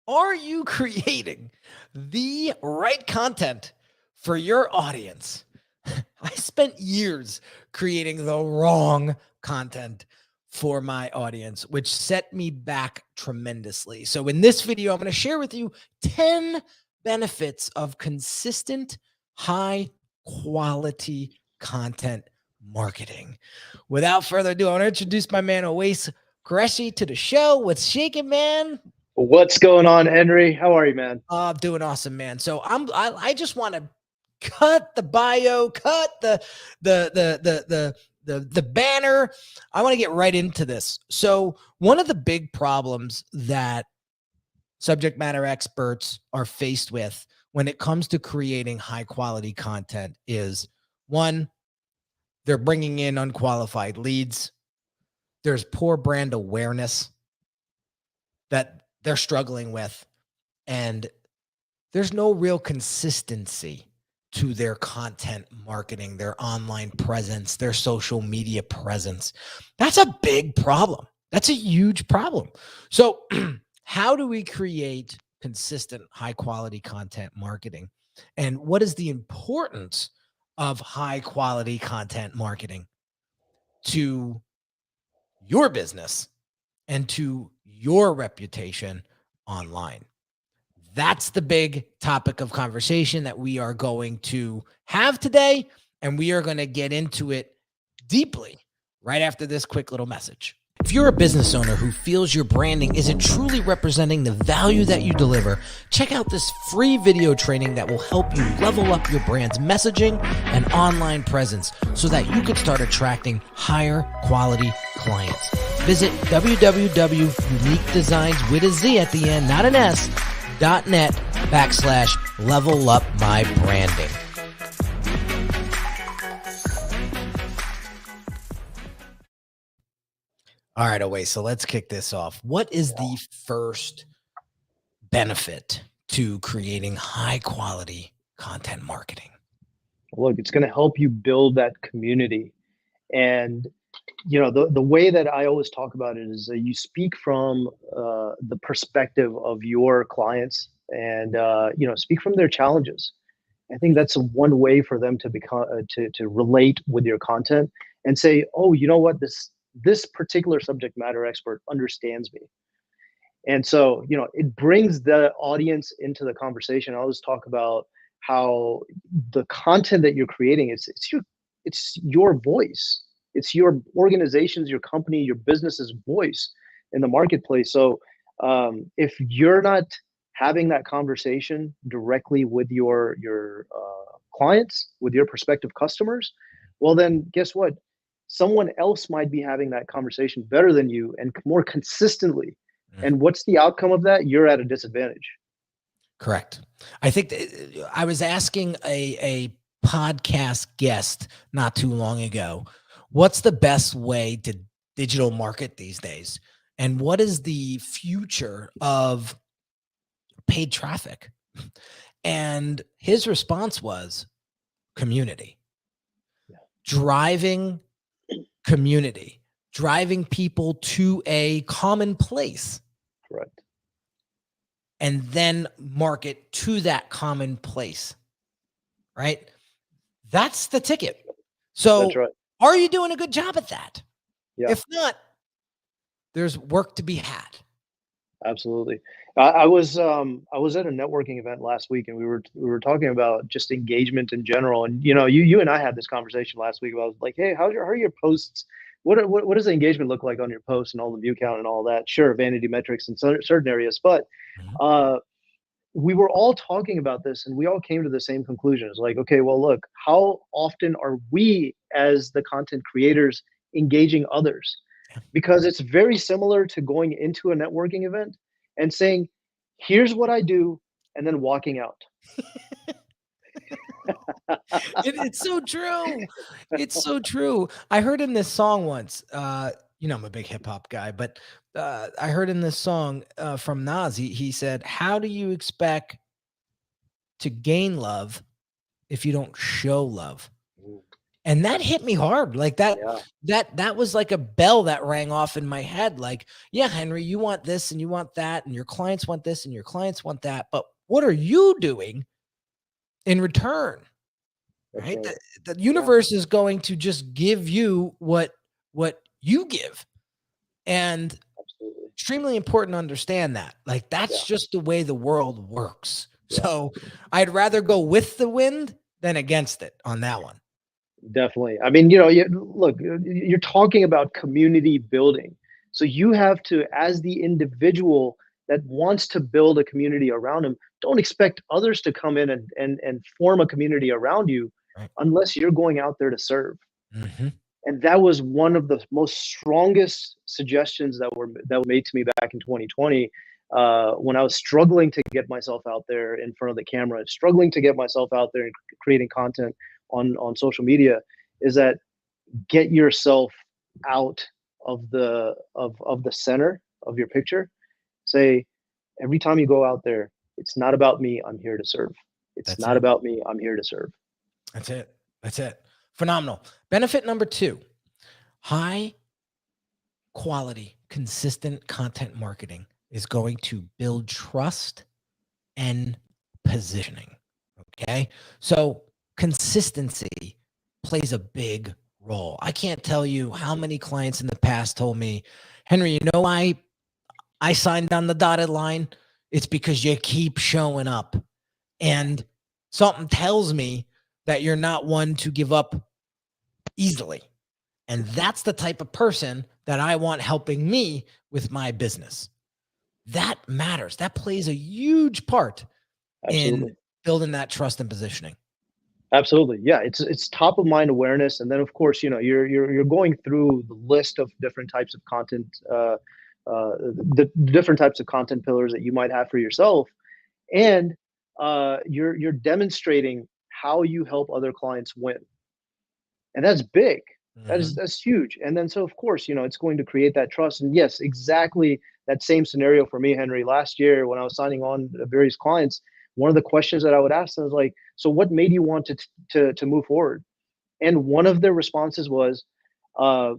Are you creating the right content for your audience? I spent years creating the wrong content for my audience, which set me back tremendously. So in this video, I'm going to share with you 10 benefits of consistent, high quality content marketing. Without further ado, I want to introduce my man, Awais Qureshi, to the show. What's shaking, man? What's going on, Henry? How are you, man? Doing awesome, man. So I just want to cut the bio, cut the banner. I want to get right into this. So one of the big problems that subject matter experts are faced with when it comes to creating high quality content is, one, they're bringing in unqualified leads. There's poor brand awareness that they're struggling with, and there's no real consistency to their content marketing, their online presence, their social media presence. That's a big problem. That's a huge problem. So how do we create consistent, high quality content marketing? And what is the importance of high quality content marketing to your business and to your reputation online? That's the big topic of conversation that we are going to have today, and we are going to get into it deeply right after this quick little message. If you're a business owner who feels your branding isn't truly representing the value that you deliver, check out this free video training that will help you level up your brand's messaging and online presence so that you can start attracting higher quality clients. Visit www.uniquedesignz with a Z at the end, not an S, .net/level up my branding. All right, Awais, so let's kick this off. What is the first benefit to creating high quality content marketing? Look, it's going to help you build that community. And, you know, the way that I always talk about it is that you speak from the perspective of your clients and, speak from their challenges. I think that's one way for them to become to relate with your content and say, oh, you know what, this particular subject matter expert understands me. And so, it brings the audience into the conversation. I always talk about how the content that you're creating, it's your voice. It's your organization's, your company, your business's voice in the marketplace. So if you're not having that conversation directly with your clients, with your prospective customers, well, then guess what? Someone else might be having that conversation better than you and more consistently. And what's the outcome of that? You're at a disadvantage. Correct. I think I was asking a podcast guest not too long ago, what's the best way to digital market these days? And what is the future of paid traffic? And his response was community. Driving community, driving people to a common place. Correct. And then market to that common place, right? That's the ticket. So that's right. Are you doing a good job at that? Yeah. If not, there's work to be had. Absolutely. I was at a networking event last week, and we were talking about just engagement in general. And you and I had this conversation last week about, like, hey, how are your posts? What does the engagement look like on your posts and all the view count and all that? Sure, vanity metrics in certain areas, but we were all talking about this, and we all came to the same conclusion. It's like, okay, well, look, how often are we as the content creators engaging others? Because it's very similar to going into a networking event and saying, here's what I do, and then walking out. It's so true. It's so true. I heard in this song once, I'm a big hip hop guy, but I heard in this song from Nas, he said, how do you expect to gain love if you don't show love? And that hit me hard. Like Yeah, that was like a bell that rang off in my head. Like, yeah, Henry, you want this and you want that, and your clients want this and your clients want that. But what are you doing in return? that's Right? right. The Yeah, universe is going to just give you what you give. And absolutely. extremely important to understand that. Like that's Yeah, just the way the world works. yeah. So I'd rather go with the wind than against it on that one. Definitely. I mean, look, you're talking about community building. So you have to, as the individual that wants to build a community around him, don't expect others to come in and form a community around you Right. unless you're going out there to serve. Mm-hmm. And that was one of the most strongest suggestions that were made to me back in 2020, when I was struggling to get myself out there in front of the camera, struggling to get myself out there and creating content on social media, is that get yourself out of the center of your picture. Say every time you go out there, it's not about me. I'm here to serve. It's That's not it. about me. I'm here to serve. That's it. That's it. Phenomenal. Benefit number 2, high quality, consistent content marketing is going to build trust and positioning. Okay. So consistency plays a big role. I can't tell you how many clients in the past told me, Henry, you know, I signed on the dotted line. It's because you keep showing up. And something tells me that you're not one to give up easily. And that's the type of person that I want helping me with my business. That matters. That plays a huge part in Absolutely. building that trust and positioning. Absolutely. Yeah, it's top of mind awareness, and then of course, you're going through the list of different types of content, the different types of content pillars that you might have for yourself, and you're demonstrating how you help other clients win, and that's big. Mhm. That's huge. And then so of course, it's going to create that trust. And yes, exactly that same scenario for me, Henry. Last year when I was signing on various clients, one of the questions that I would ask them was like, so what made you want to move forward? And one of their responses was, uh,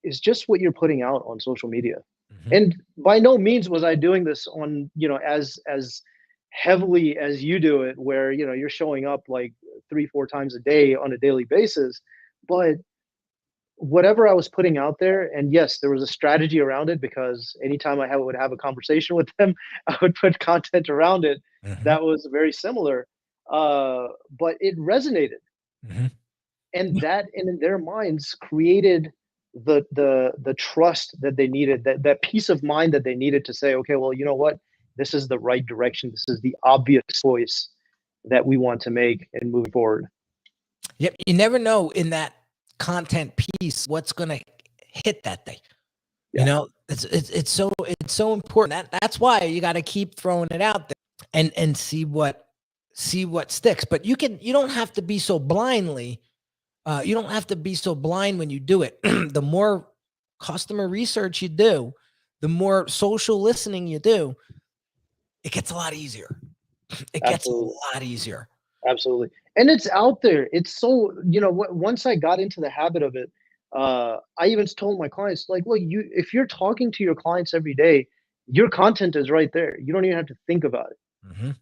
is just what you're putting out on social media. Mhm. And by no means was I doing this on, as heavily as you do it, where you're showing up like 3 4 times a day on a daily basis. But whatever I was putting out there, and yes, there was a strategy around it, because anytime would have a conversation with them, I would put content around it Mhm. that was very similar. But it resonated, Mhm. and that, and in their minds, created the trust that they needed, that peace of mind that they needed to say, okay, well, you know what, this is the right direction, this is the obvious choice that we want to make and moving forward. Yep. You never know in that content piece what's going to hit that day. You Yeah, know, it's so important. That's why you got to keep throwing it out there and see what sticks. But you don't have to be so blindly. You don't have to be so blind when you do it. The more customer research you do, the more social listening you do, it gets a lot easier. It gets a absolutely. lot easier. Absolutely. And it's out there. It's so, once I got into the habit of it, I even told my clients, like, look, if you're talking to your clients every day, your content is right there. You don't even have to think about it. Mhm.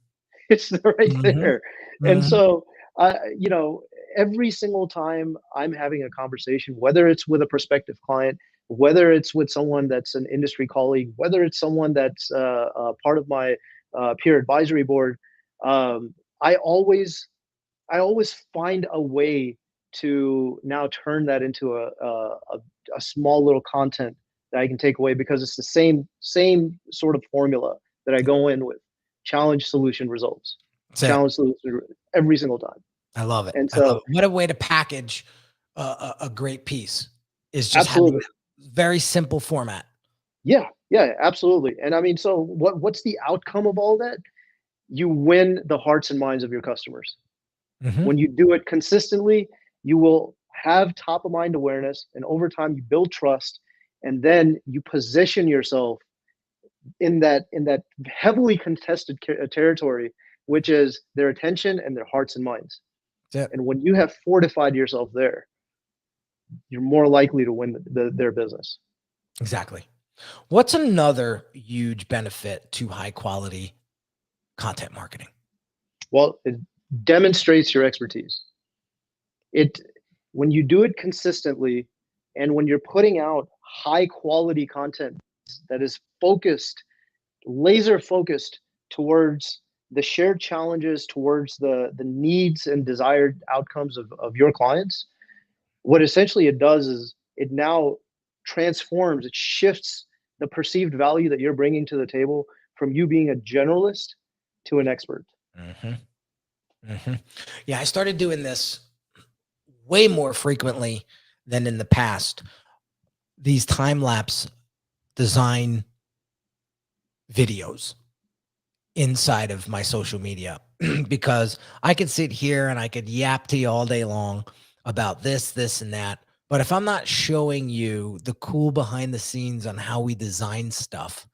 It's right Mhm. there. And Mhm. so, uh, you know, every single time I'm having a conversation, whether it's with a prospective client, whether it's with someone that's an industry colleague, whether it's someone that's part of my peer advisory board, um, I always I always find a way to now turn that into a small little content that I can take away, because it's the same sort of formula that I go in with: challenge, solution, results, That's it. challenge, solution, every single time. I love it. And I love so, it. What a way to package a great piece is just having absolutely, that very simple format. yeah, yeah, absolutely. And I mean, so what's the outcome of all that? You win the hearts and minds of your customers. Mhm. When you do it consistently, you will have top of mind awareness, and over time you build trust, and then you position yourself in that heavily contested territory, which is their attention and their hearts and minds. That's it. And when you have fortified yourself there, you're more likely to win their business. Exactly. What's another huge benefit to high quality content marketing? Well, it demonstrates your expertise. It When you do it consistently, and when you're putting out high quality content that is focused, laser focused towards the shared challenges, towards the needs and desired outcomes of your clients, what essentially it does is it now transforms, it shifts the perceived value that you're bringing to the table from you being a generalist to an expert. Mm-hmm. Mm-hmm. Yeah, I started doing this way more frequently than in the past. These time lapse design videos inside of my social media because I could sit here and I could yap to you all day long about this, and that. But if I'm not showing you the cool behind the scenes on how we design stuff,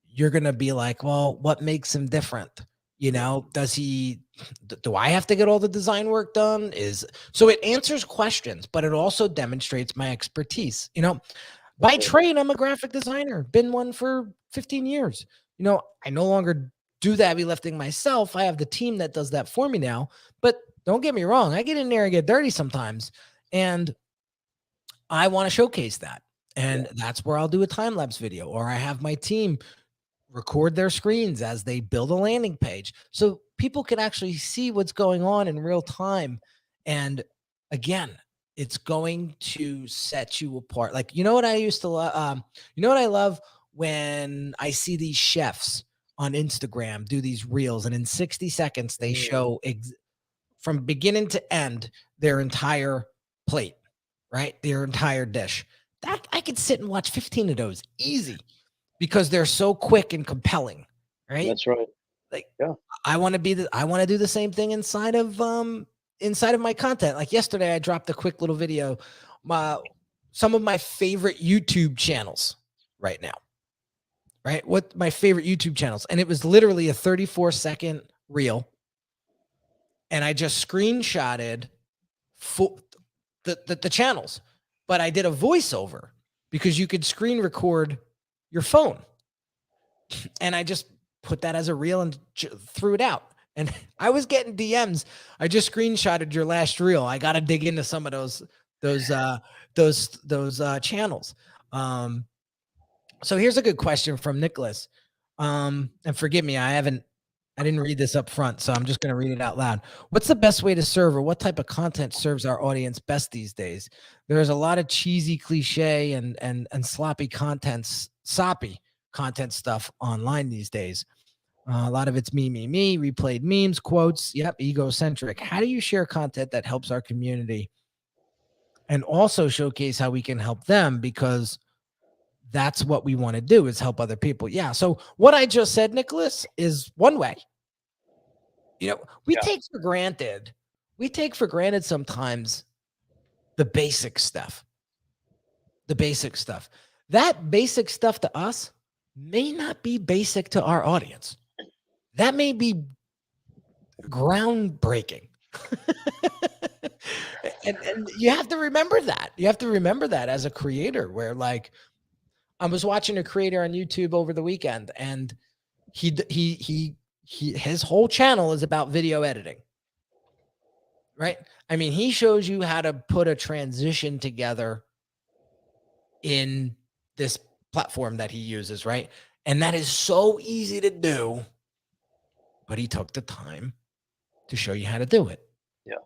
you're going to be like, well, what makes him different? You know, do I have to get all the design work done? So it answers questions, but it also demonstrates my expertise. You know, by trade, I'm a graphic designer, been one for 15 years. You know, I no longer do the heavy lifting myself. I have the team that does that for me now. But don't get me wrong, I get in there and get dirty sometimes. And I want to showcase that. And that's where I'll do a time lapse video, or I have my team record their screens as they build a landing page so people can actually see what's going on in real time. And again, it's going to set you apart. Like, you know what I used to love? You know what I love? When I see these chefs on Instagram do these reels, and in 60 seconds, they show from beginning to end their entire plate, right? Their entire dish. That I could sit and watch 15 of those easy, because they're so quick and compelling, right? That's right. Like, Yeah. I want to do the same thing inside of my content. Like yesterday, I dropped a quick little video, some of my favorite YouTube channels right now, right? What my favorite YouTube channels, and it was literally a 34-second reel, and I just screenshotted the channels, but I did a voiceover because you could screen record your phone. And I just put that as a reel and threw it out. And I was getting DMs. I just screenshotted your last reel. I got to dig into some of those channels. So here's a good question from Nicholas. And forgive me, I didn't read this up front, so I'm just going to read it out loud. What's the best way to serve, or what type of content serves our audience best these days? There's a lot of cheesy cliche and sloppy soppy content stuff online these days. A lot of it's me, replayed memes, quotes. Yep, egocentric. How do you share content that helps our community and also showcase how we can help them? Because that's what we want to do, is help other people. Yeah. So what I just said, Nicholas, is one way. You know, we take for granted sometimes the basic stuff. That basic stuff to us may not be basic to our audience. That may be groundbreaking. and you have to remember that. You have to remember that as a creator, where, like, I was watching a creator on YouTube over the weekend, and his whole channel is about video editing, right? I mean, he shows you how to put a transition together in this platform that he uses, right? And that is so easy to do, but he took the time to show you how to do it. Yeah.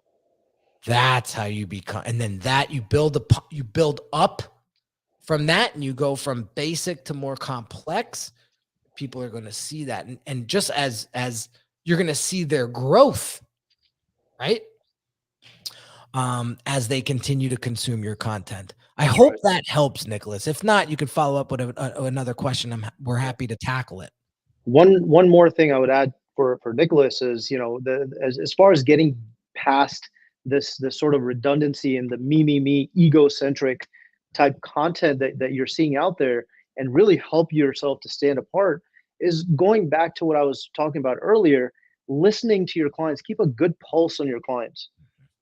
That's how you become, and then that you build up from that, and you go from basic to more complex. People are going to see that. And just as you're going to see their growth, right? As they continue to consume your content. I hope that helps, Nicholas. If not, you could follow up with another question. We're happy to tackle it. One more thing I would add for Nicholas is, you know, as far as getting past this sort of redundancy and the me egocentric type content that you're seeing out there, and really help yourself to stand apart, is going back to what I was talking about earlier, listening to your clients, keep a good pulse on your clients,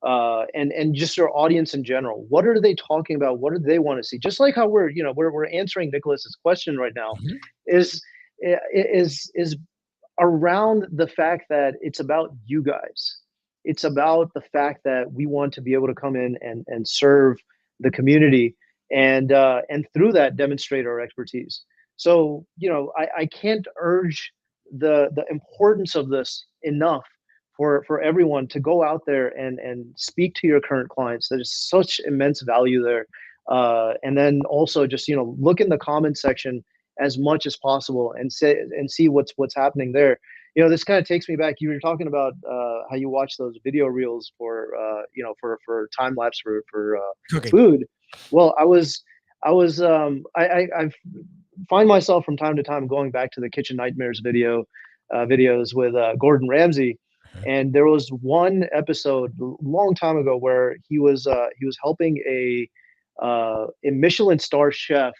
and just your audience in general. What are they talking about? What do they want to see? Just like how we're answering Nicholas's question right now, Mhm. is is around the fact that it's about you guys. It's about the fact that we want to be able to come in and serve the community, and through that demonstrate our expertise. So I can't urge the importance of this enough for everyone to go out there and speak to your current clients. There's such immense value there. And then also just look in the comment section as much as possible and see what's happening there. This kind of takes me back. You were talking about how you watch those video reels for for time lapse for Cooking. food. Well, I find myself from time to time going back to the Kitchen Nightmares videos with Gordon Ramsay, Mhm. and there was one episode a long time ago where he was helping a Michelin star chef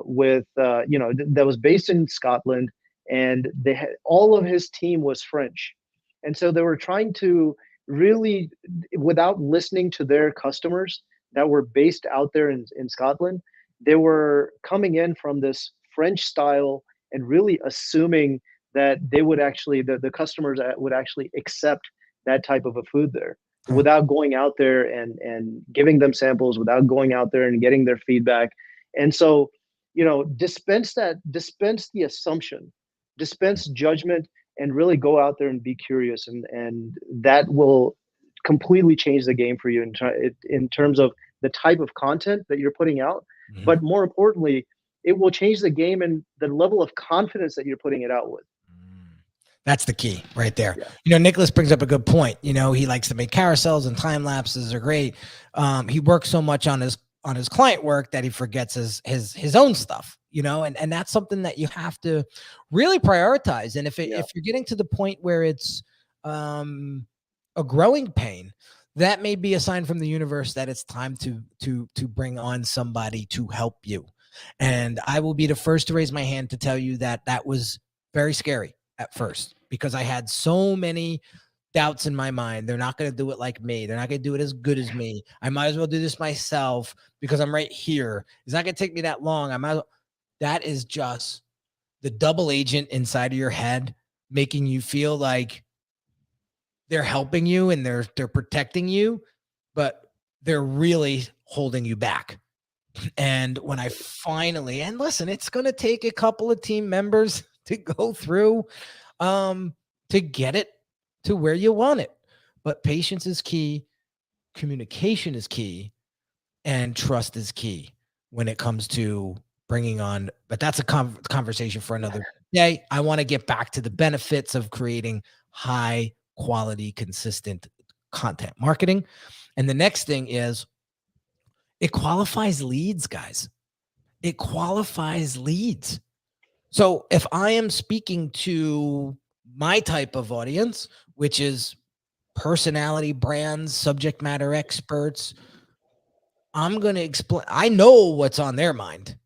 with that was based in Scotland, and they had all of his team was French, and so they were trying to really, without listening to their customers that were based out there in Scotland, they were coming in from this French style and really assuming that they would actually the customers would actually accept that type of a food there Huh. without going out there and giving them samples, without going out there and getting their feedback. And so, dispense the assumption, dispense judgment, and really go out there and be curious, and that will completely change the game for you in terms of the type of content that you're putting out. Mhm. But more importantly, it will change the game and the level of confidence that you're putting it out with. Mm. That's the key right there. Yeah. Nicholas brings up a good point. He likes to make carousels and time lapses are great. He works so much on his client work that he forgets his own stuff. And that's something that you have to really prioritize. And Yeah. if you're getting to the point where it's a growing pain, that may be a sign from the universe that it's time to bring on somebody to help you. And I will be the first to raise my hand to tell you that was very scary at first, because I had so many doubts in my mind. They're not going to do it like me. They're not going to do it as good as me. I might as well do this myself because I'm right here. It's not going to take me that long. I might as well. That is just the double agent inside of your head making you feel like they're helping you and they're protecting you, but they're really holding you back. And when I finally, and listen, it's going to take a couple of team members to go through to get it to where you want it. But patience is key, communication is key, and trust is key when it comes to bringing on. But that's a conversation for another day. I want to get back to the benefits of creating high quality, consistent content marketing. And the next thing is it qualifies leads, guys. It qualifies leads. So if I am speaking to my type of audience, which is personality brands, subject matter experts, I'm going to explain. I know what's on their mind.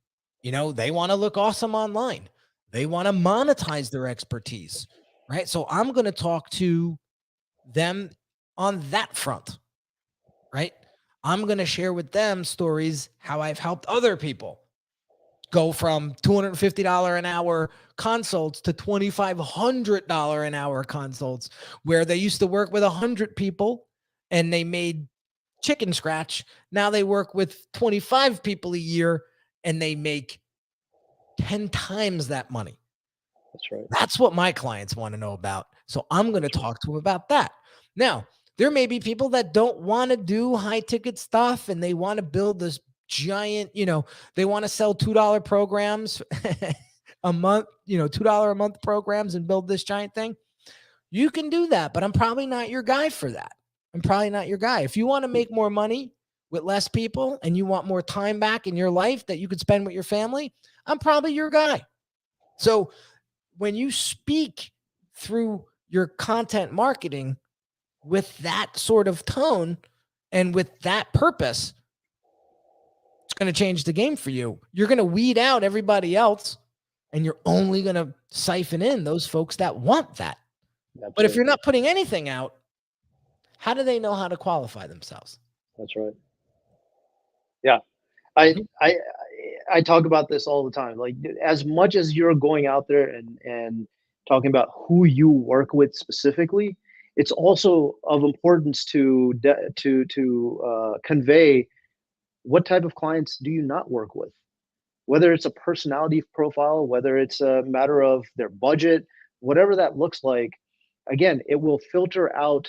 They want to look awesome online. They want to monetize their expertise, right? So I'm going to talk to them on that front, right? I'm going to share with them stories how I've helped other people go from $250 an hour consults to $2,500 an hour consults, where they used to work with 100 people and they made chicken scratch. Now they work with 25 people a year and they make 10 times that money. That's right. That's what my clients want to know about. So I'm going to talk to them about that. Now, there may be people that don't want to do high ticket stuff and they want to build this giant, they want to sell $2 programs a month, $2 a month programs and build this giant thing. You can do that, but I'm probably not your guy for that. I'm probably not your guy. If you want to make more money with less people and you want more time back in your life that you could spend with your family, I'm probably your guy. So when you speak through your content marketing with that sort of tone and with that purpose, it's going to change the game for you. You're going to weed out everybody else and you're only going to siphon in those folks that want that. But if you're Absolutely. not putting anything out, how do they know how to qualify themselves? That's right. Yeah. I, Mhm. I, I talk about this all the time. Like, as much as you're going out there and talking about who you work with specifically, it's also of importance to convey what type of clients do you not work with. Whether it's a personality profile, whether it's a matter of their budget, whatever that looks like, again, it will filter out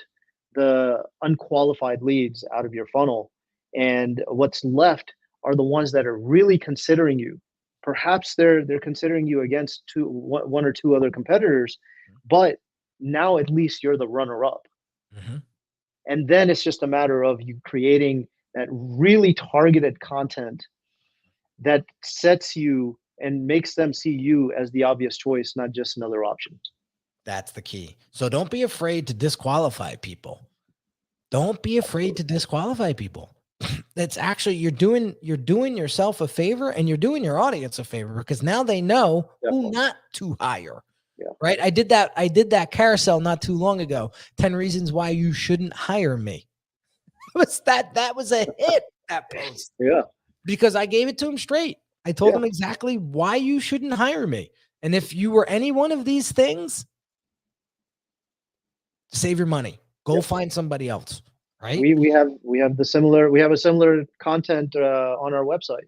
the unqualified leads out of your funnel. And what's left are the ones that are really considering you. Perhaps they're considering you against one or two other competitors, but now at least you're the runner up. Mhm. And then it's just a matter of you creating that really targeted content that sets you and makes them see you as the obvious choice, not just another option. That's the key. So don't be afraid to disqualify people. Don't be afraid to Absolutely. disqualify people. That's actually you're doing yourself a favor and you're doing your audience a favor because now they know who Definitely. not to hire. Yeah. Right? I did that carousel not too long ago. 10 reasons why you shouldn't hire me. That was a hit, that post, Yeah. because I gave it to him straight. I told Yeah. him exactly why you shouldn't hire me. And if you were any one of these things, save your money. Go Yep. find somebody else. Right? We have a similar content on our website.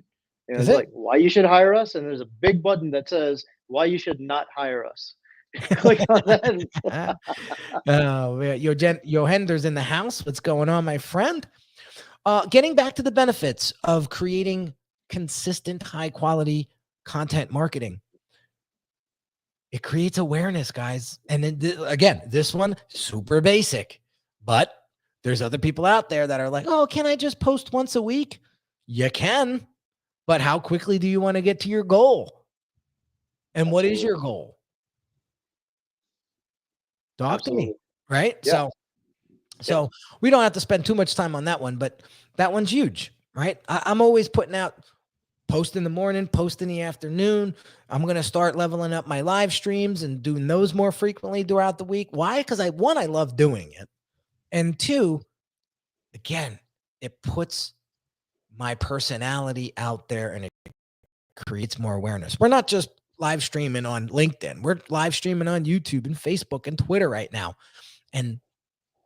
You know, Is it's it? like why you should hire us, and there's a big button that says why you should not hire us. Click on that. Oh, yeah. Yohender's in the house. What's going on, my friend? Getting back to the benefits of creating consistent, high quality content marketing. It creates awareness, guys. And then, again, this one, super basic, but there's other people out there that are like, oh, can I just post once a week? You can, but how quickly do you want to get to your goal? And what is Absolutely. your goal? Talk to me. Absolutely. Right. Yeah. Yeah. So we don't have to spend too much time on that one, but that one's huge, right? I'm always putting out post in the morning, post in the afternoon. I'm going to start leveling up my live streams and doing those more frequently throughout the week. Why? Because I love doing it. And two, again, it puts my personality out there and it creates more awareness. We're not just live streaming on LinkedIn. We're live streaming on YouTube and Facebook and Twitter right now. And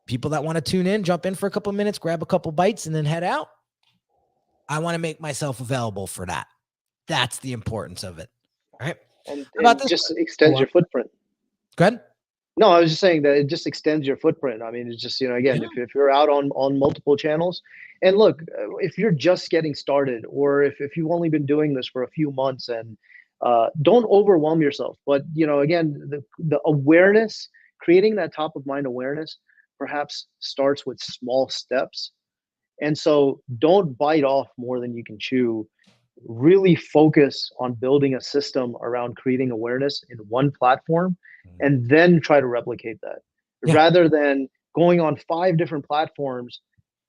people that want to tune in, jump in for a couple of minutes, grab a couple bites, and then head out. I want to make myself available for that. That's the importance of it. All right. How about And this just one? extends your footprint. Go ahead. No, I was just saying that it just extends your footprint. I mean, it's just, again, Yeah. if you're out on multiple channels, and look, if you're just getting started, or if you've only been doing this for a few months, and don't overwhelm yourself. But again, the awareness, creating that top of mind awareness, perhaps starts with small steps. And so, don't bite off more than you can chew. Really focus on building a system around creating awareness in one platform, and then try to replicate that, Yeah. rather than going on 5 different platforms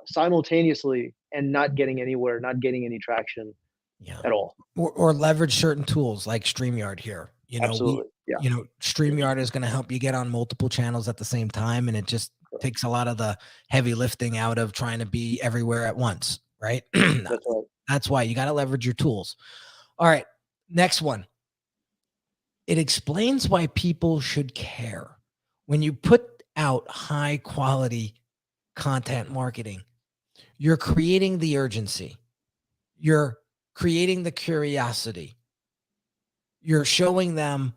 simultaneously and not getting anywhere, not getting any traction Yeah. at all. Or leverage certain tools like StreamYard here. Absolutely. Yeah. StreamYard is going to help you get on multiple channels at the same time. And it just takes a lot of the heavy lifting out of trying to be everywhere at once. Right. That's right. That's why you got to leverage your tools. All right. Next one. It explains why people should care. When you put out high quality content marketing, you're creating the urgency. You're creating the curiosity. You're showing them,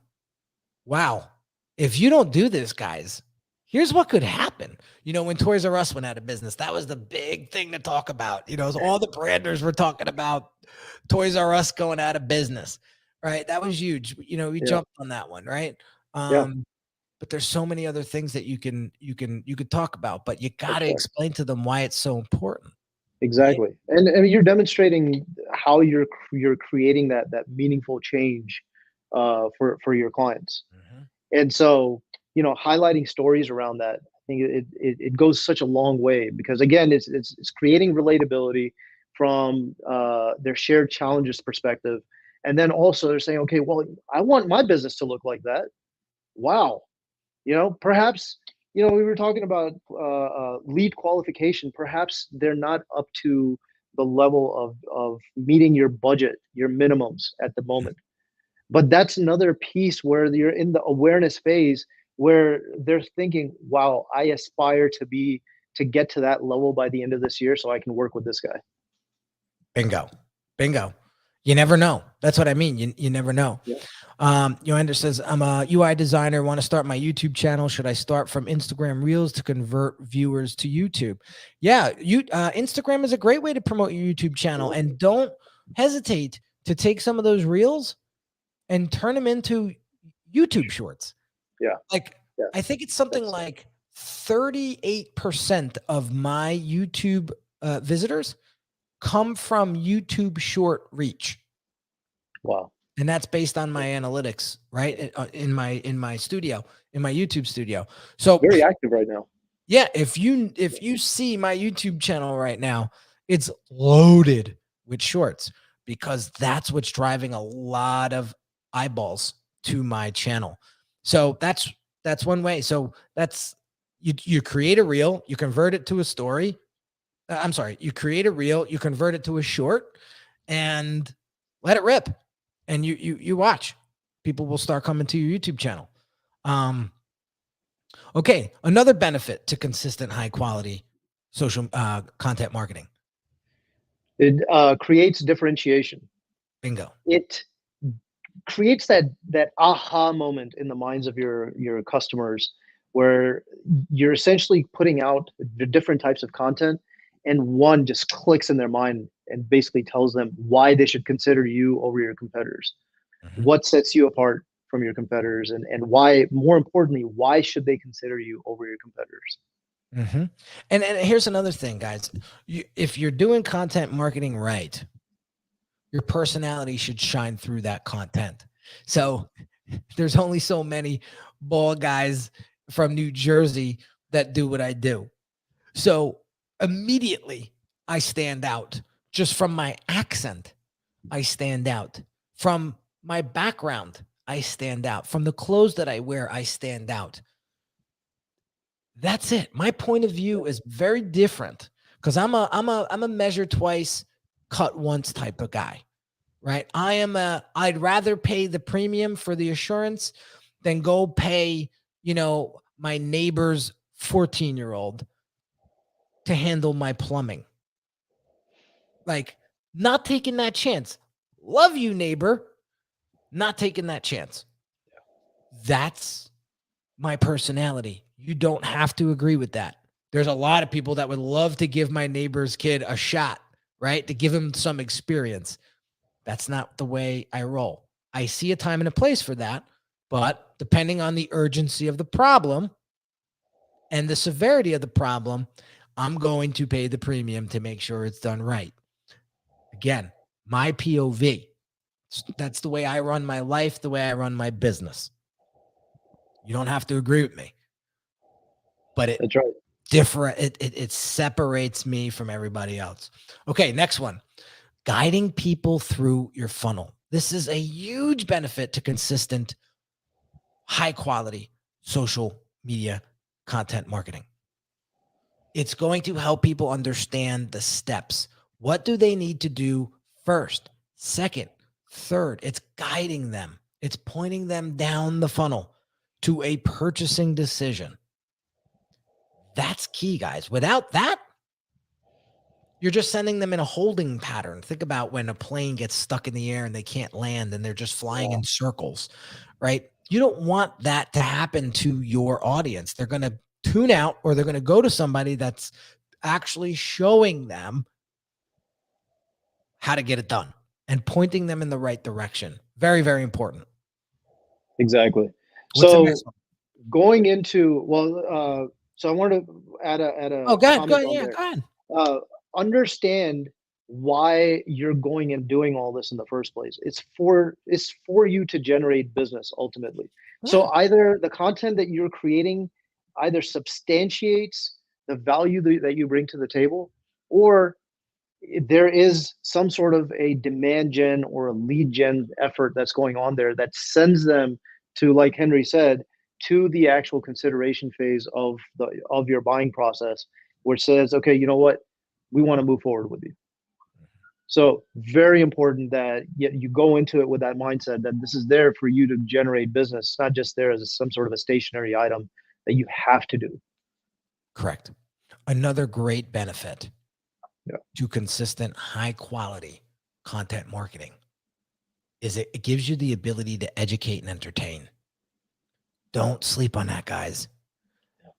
wow, if you don't do this, guys, here's what could happen. When Toys R Us went out of business, that was the big thing to talk about. All the branders were talking about Toys R Us going out of business, right? That was huge. We Yeah. jumped on that one, right? Yeah. But there's so many other things that you could talk about, but you got to Sure. explain to them why it's so important. Exactly. And you're demonstrating how you're creating that meaningful change for your clients. Mhm. And so, highlighting stories around that, I think it goes such a long way, because again, it's creating relatability from their shared challenges perspective. And then also they're saying, okay, well, I want my business to look like that. Wow. Perhaps you know, we were talking about lead qualification. Perhaps they're not up to the level of meeting your budget, your minimums at the moment. But that's another piece where you're in the awareness phase where they're thinking, wow, I aspire to get to that level by the end of this year so I can work with this guy. Bingo. Bingo. You never know. That's what I mean. You never know. Yeah. Yoander says, I'm a UI designer, want to start my YouTube channel. Should I start from Instagram Reels to convert viewers to YouTube? Yeah, Instagram is a great way to promote your YouTube channel. And don't hesitate to take some of those Reels and turn them into YouTube shorts. Yeah. Like, I think it's something like 38% of my YouTube visitors come from YouTube short reach. Wow. And that's based on my analytics, right? In my studio, in my YouTube studio. So very active right now. Yeah, if you see my YouTube channel right now, it's loaded with shorts because that's what's driving a lot of eyeballs to my channel. So that's one way. So that's you create a reel, you convert it to a story. I'm sorry, you create a reel, you convert it to a short, and let it rip. And you watch. People will start coming to your YouTube channel. Okay, another benefit to consistent, high quality social content marketing. It creates differentiation. Bingo. It creates that aha moment in the minds of your customers, where you're essentially putting out the different types of content, and one just clicks in their mind and basically tells them why they should consider you over your competitors. Mm-hmm. What sets you apart from your competitors, and why, more importantly, why should they consider you over your competitors? Mm-hmm. And here's another thing, guys. If you're doing content marketing right, your personality should shine through that content. So there's only so many bald guys from New Jersey that do what I do. So immediately I stand out just from my accent. I stand out from my background. I stand out from the clothes that I wear. I stand out. That's it. My point of view is very different because I'm a measure twice, cut once type of guy, right? I'd rather pay the premium for the assurance than go pay, my neighbor's 14-year-old to handle my plumbing. Like, not taking that chance. Love you, neighbor. Not taking that chance. That's my personality. You don't have to agree with that. There's a lot of people that would love to give my neighbor's kid a shot, right? To give him some experience. That's not the way I roll. I see a time and a place for that, but depending on the urgency of the problem and the severity of the problem, I'm going to pay the premium to make sure it's done right. Again, my POV. That's the way I run my life, the way I run my business. You don't have to agree with me, but that's right. It separates me from everybody else. Okay, next one. Guiding people through your funnel. This is a huge benefit to consistent, high quality social media content marketing. It's going to help people understand the steps. What do they need to do first, second, third? It's guiding them. It's pointing them down the funnel to a purchasing decision. That's key, guys. Without that, you're just sending them in a holding pattern. Think about when a plane gets stuck in the air and they can't land and they're just flying in circles, right? You don't want that to happen to your audience. They're going to tune out, or they're going to go to somebody that's actually showing them how to get it done and pointing them in the right direction. Very, very important. Exactly. So going into, so I wanted to add a go ahead. Yeah, go ahead. Understand why you're going and doing all this in the first place. It's for you to generate business ultimately. Yeah. So either the content that you're creating either substantiates the value that you bring to the table, or there is some sort of a demand gen or a lead gen effort that's going on there that sends them to, like Henry said, to the actual consideration phase of your buying process, where it says, okay, you know what, we want to move forward with you. So very important that you go into it with that mindset that this is there for you to generate business. It's not just there as some sort of a stationary item that you have to do. Correct. Another great benefit Yeah. to consistent, high quality content marketing is it gives you the ability to educate and entertain. Don't sleep on that, guys.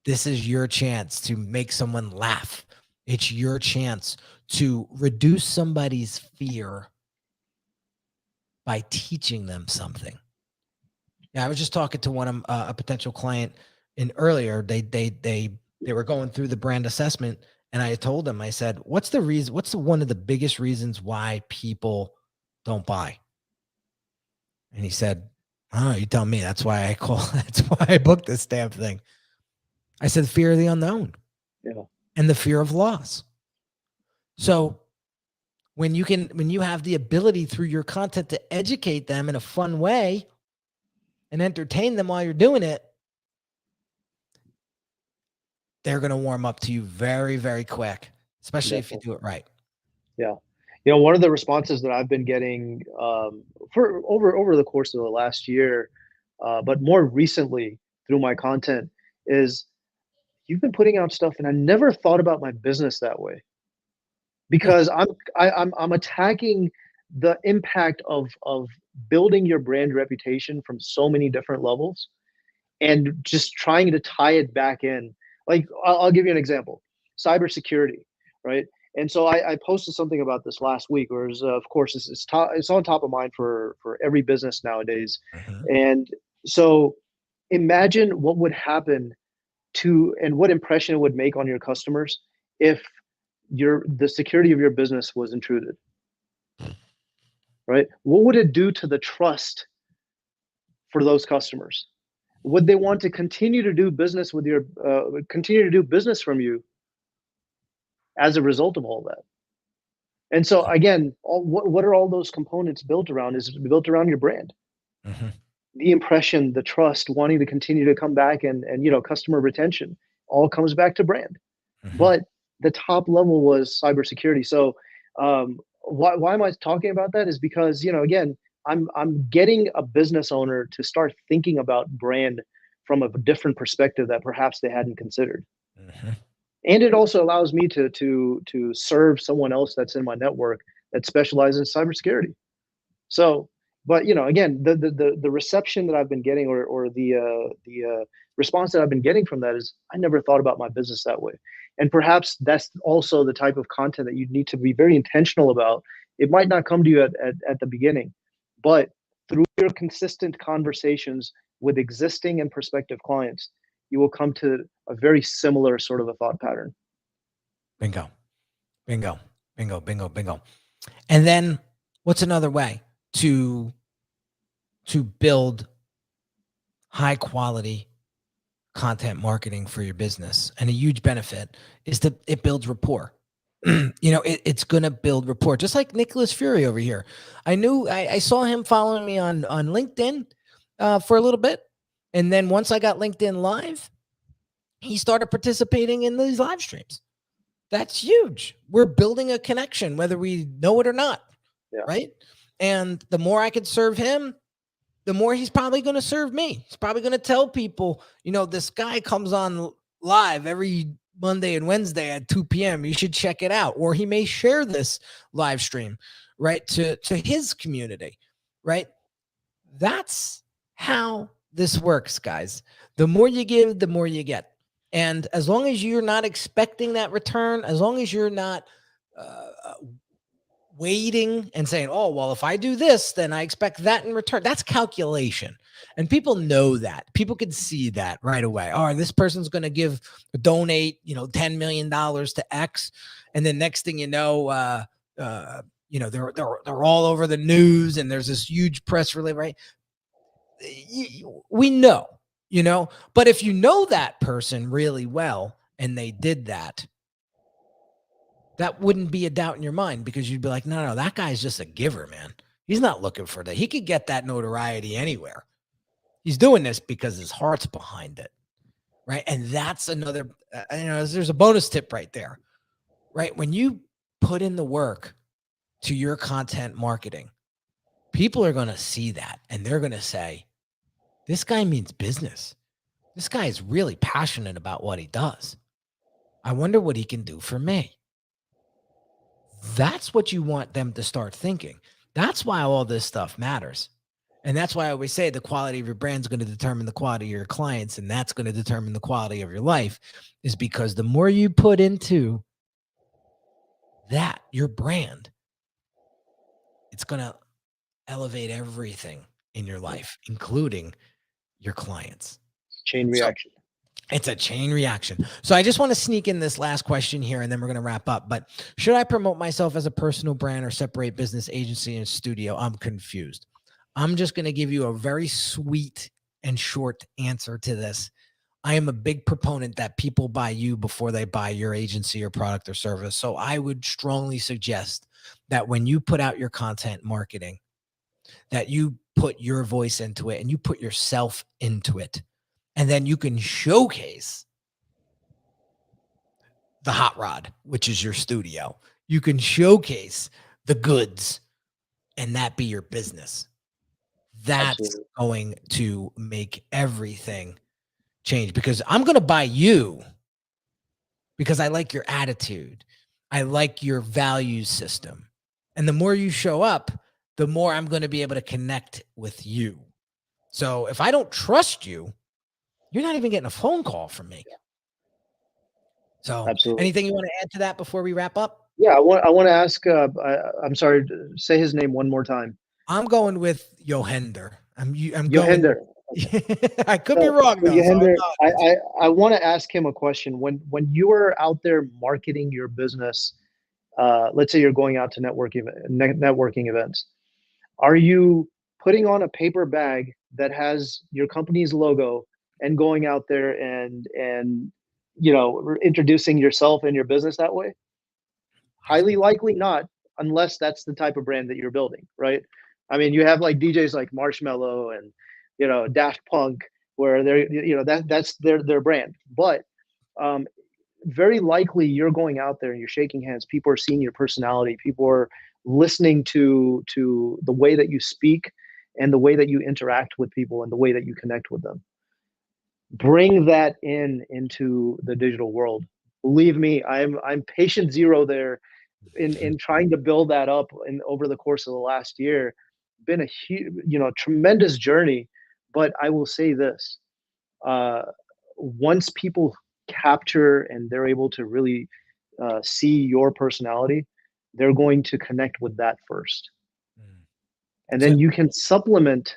This is your chance to make someone laugh. It's your chance to reduce somebody's fear by teaching them something. Yeah, I was just talking to one of a potential client earlier. They were going through the brand assessment, and I told them, I said, "What's the reason? What's one of the biggest reasons why people don't buy?" And he said, "Oh, you tell me. That's why I call. That's why I booked this damn thing." I said, "Fear of the unknown, and the fear of loss." So when you have the ability through your content to educate them in a fun way and entertain them while you're doing it, they're going to warm up to you very, very quick, especially if you do it right. Yeah. One of the responses that I've been getting for over the course of the last year, but more recently through my content, is you've been putting out stuff, and I never thought about my business that way, because I'm attacking the impact of building your brand reputation from so many different levels, and just trying to tie it back in. Like I'll give you an example: cybersecurity, right? And so I posted something about this last week, whereas of course it's on top of mind for every business nowadays. And so imagine what would happen and what impression it would make on your customers if the security of your business was intruded, right? What would it do to the trust for those customers? Would they want to continue to do business with continue to do business from you as a result of all that? And so again, what are all those components built around? Is built around your brand, the impression, the trust, wanting to continue to come back, and customer retention all comes back to brand. But the top level was cybersecurity. So why am I talking about that? Is because again, I'm getting a business owner to start thinking about brand from a different perspective that perhaps they hadn't considered. And it also allows me to serve someone else that's in my network that specializes in cybersecurity. So, but again, the reception that I've been getting, or the response that I've been getting from that, is I never thought about my business that way. And perhaps that's also the type of content that you need to be very intentional about. It might not come to you at the beginning, but through your consistent conversations with existing and prospective clients, you will come to a very similar sort of a thought pattern. Bingo, bingo, bingo, bingo, bingo. And then what's another way to build high quality content marketing for your business? And a huge benefit is that it builds rapport. It's going to build rapport, just like Nicholas Fury over here. I saw him following me on LinkedIn for a little bit. And then once I got LinkedIn Live, he started participating in these live streams. That's huge. We're building a connection, whether we know it or not. Yeah. Right. And the more I can serve him, the more he's probably going to serve me. He's probably going to tell people, this guy comes on live every Monday and Wednesday at 2 p.m. You should check it out. Or he may share this live stream, right, to his community, right? That's how this works, guys. The more you give, the more you get. And as long as you're not expecting that return, as long as you're not waiting and saying, oh, well, if I do this, then I expect that in return. That's calculation. And people know that. People can see that right away. Oh, this person's going to donate, $10 million to X. And then next thing you know, they're all over the news, and there's this huge press release, right? We know, but if you know that person really well and they did that, that wouldn't be a doubt in your mind, because you'd be like, no, that guy's just a giver, man. He's not looking for that. He could get that notoriety anywhere. He's doing this because his heart's behind it, right? And that's another, there's a bonus tip right there, right? When you put in the work to your content marketing, people are going to see that and they're going to say, this guy means business. This guy is really passionate about what he does. I wonder what he can do for me. That's what you want them to start thinking. That's why all this stuff matters. And that's why I always say the quality of your brand is going to determine the quality of your clients. And that's going to determine the quality of your life, is because the more you put into that, your brand, it's going to elevate everything in your life, including your clients. Chain reaction. It's a chain reaction. So I just want to sneak in this last question here, and then we're going to wrap up. But should I promote myself as a personal brand or separate business, agency, and studio? I'm confused. I'm just going to give you a very sweet and short answer to this. I am a big proponent that people buy you before they buy your agency or product or service. So I would strongly suggest that when you put out your content marketing, that you put your voice into it and you put yourself into it. And then you can showcase the hot rod, which is your studio. You can showcase the goods, and that be your business. That's Absolutely. going to make everything change, because I'm going to buy you because I like your attitude. I like your value system. And the more you show up, the more I'm going to be able to connect with you. So if I don't trust you, you're not even getting a phone call from me. So Absolutely. Anything you want to add to that before we wrap up? Yeah, I want to ask. I'm sorry. Say his name one more time. I'm going with Johender. I'm Johender. I could be wrong though. Johender, I want to ask him a question. When you are out there marketing your business, let's say you're going out to networking events, are you putting on a paper bag that has your company's logo and going out there and introducing yourself and your business that way? Highly likely not, unless that's the type of brand that you're building, right? I mean, you have like DJs like Marshmello and Daft Punk, where they're that's their brand. But very likely you're going out there and you're shaking hands. People are seeing your personality. People are listening to the way that you speak and the way that you interact with people and the way that you connect with them. Bring that into the digital world. Believe me, I'm patient zero there in trying to build that up over the course of the last year. Been a huge, tremendous journey. But I will say this, once people capture and they're able to really see your personality, they're going to connect with that first. And then you can supplement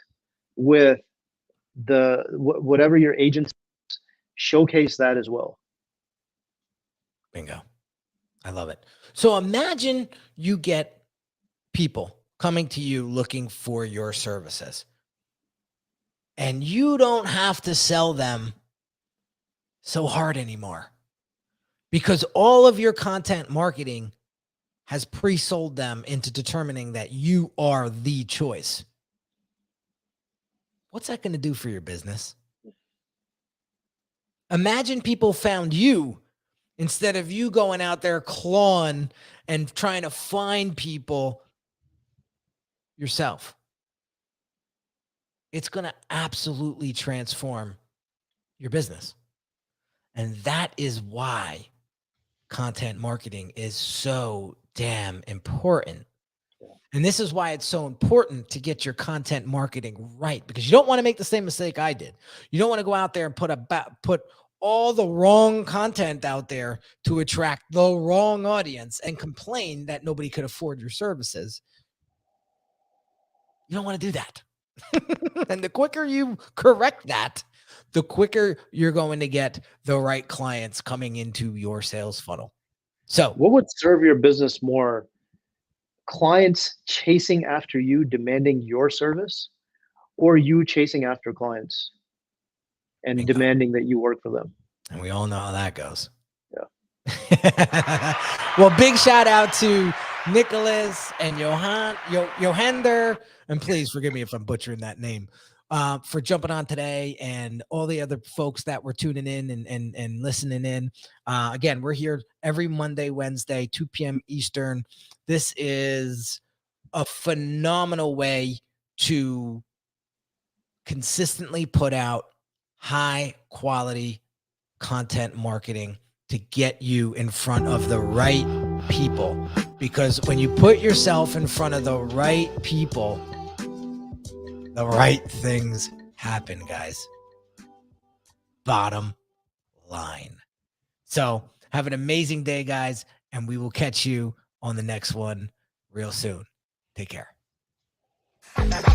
with whatever your agents showcase that as well. Bingo. I love it. So imagine you get people coming to you looking for your services, and you don't have to sell them so hard anymore, because all of your content marketing has pre-sold them into determining that you are the choice. What's that going to do for your business? Imagine people found you instead of you going out there clawing and trying to find people yourself. It's going to absolutely transform your business. And that is why content marketing is so damn important. And this is why it's so important to get your content marketing right, because you don't want to make the same mistake I did. You don't want to go out there and put all the wrong content out there to attract the wrong audience and complain that nobody could afford your services. You don't want to do that. And the quicker you correct that, the quicker you're going to get the right clients coming into your sales funnel. So what would serve your business more? Clients chasing after you, demanding your service, or you chasing after clients and Bingo. demanding that you work for them? And we all know how that goes. Yeah. Well, big shout out to Nicholas and Johender. And please forgive me if I'm butchering that name. for jumping on today, and all the other folks that were tuning in and listening in. Again, we're here every Monday, Wednesday, 2 p.m. Eastern. This is a phenomenal way to consistently put out high quality content marketing to get you in front of the right people. Because when you put yourself in front of the right people, the right things happen, guys. Bottom line. So have an amazing day, guys, and we will catch you on the next one real soon. Take care. That